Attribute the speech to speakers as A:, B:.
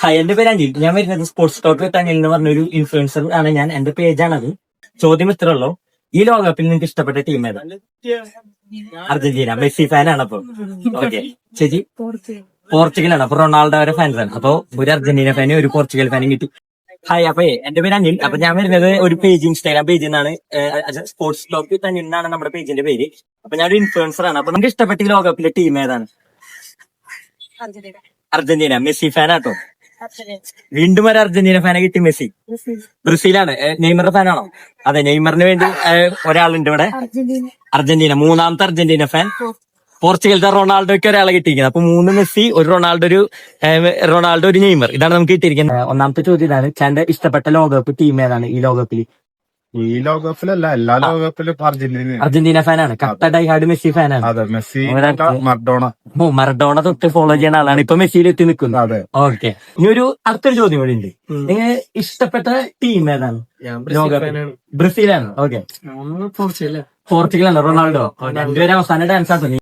A: Hi, എന്റെ പേര് അനിൽ. ഞാൻ വരുന്നത് സ്പോർട്സ് ടോക്ക് അനിൽ എന്ന് പറഞ്ഞൊരു ഇൻഫ്ലുവൻസർ ആണ് ഞാൻ. എന്റെ പേജാണത്. ചോദ്യം ഇത്രേ ഉള്ളൂ, ഈ ലോകകപ്പിൽ നിങ്ങൾക്ക് ഇഷ്ടപ്പെട്ട ടീം ഏതാ? അർജന്റീന. മെസ്സി ഫാനാണ്. അപ്പൊ ഓക്കെ ചേച്ചി പോർച്ചുഗലാണ്. അപ്പൊ റൊണാൾഡോ വരെ ഫാൻസാണ്. അപ്പൊ ഒരു അർജന്റീന ഫാനും ഒരു പോർച്ചുഗൽ ഫാനും കിട്ടി. ഹായ്, അപ്പൊ എന്റെ പേര് അനിൽ. അപ്പൊ ഞാൻ വരുന്നത് ഒരു പേജ്, ഇൻസ്റ്റാഗ്രാം പേജിൽ നിന്നാണ്. സ്പോർട്സ് ടോക്ക് അനിൽ എന്നാണ് നമ്മുടെ പേജിന്റെ പേര്. അപ്പൊ ഞാനൊരു ഇൻഫ്ലുവൻസർ ആണ്. അപ്പൊ നിങ്ങൾക്ക് ഇഷ്ടപ്പെട്ട ഈ ലോകകപ്പിലെ ടീം ഏതാണ്? അർജന്റീന. മെസ്സി ഫാനാട്ടോ. വീണ്ടും ഒരു അർജന്റീന ഫാനെ കിട്ടി. മെസ്സി ബ്രസീലാണ്. നെയ്മറുടെ ഫാനാണോ? അതെ, നെയ്മറിന് വേണ്ടി ഒരാളുണ്ട് ഇവിടെ. അർജന്റീന. മൂന്നാമത്തെ അർജന്റീന ഫാൻ. പോർച്ചുഗലത്തെ റൊണാൾഡോയ്ക്ക് ഒരാളെ കിട്ടിയിരിക്കുന്നത്. അപ്പൊ 3 മെസ്സി, ഒരു റൊണാൾഡോ, ഒരു നെയ്മർ. ഇതാണ് നമുക്ക് കിട്ടിയിരിക്കുന്നത്. ഒന്നാമത്തെ ചോദ്യം ഇതാണ്, ചാന്റെ ഇഷ്ടപ്പെട്ട ലോകകപ്പ് ടീം ഏതാണ് ഈ ലോകകപ്പിൽ?
B: ഈ ലോകകപ്പിലല്ല, എല്ലാ ലോകകപ്പിലും
A: അർജന്റീന ഫാനാണ്. കട്ട ഡൈഹാർഡ് മെസ്സി ഫാനാണ്.
B: അതെ, മെസ്സി, മറഡോണ.
A: മറഡോണ തൊട്ട് ഫോളോ ചെയ്യുന്ന ആളാണ്. ഇപ്പൊ മെസ്സിയിൽ എത്തി നിൽക്കുന്നത്.
B: അതെ,
A: ഓക്കെ. ഇനി അടുത്തൊരു ചോദ്യം കൂടി ഉണ്ട്. നിങ്ങൾ ഇഷ്ടപ്പെട്ട ടീം ഏതാണ്? ബ്രസീലാണ്. ഓക്കെ. പോർച്ചുഗലാണ്. റൊണാൾഡോ. രണ്ടുപേരും അവസാന ഡാൻസ് ആക്കുന്നു.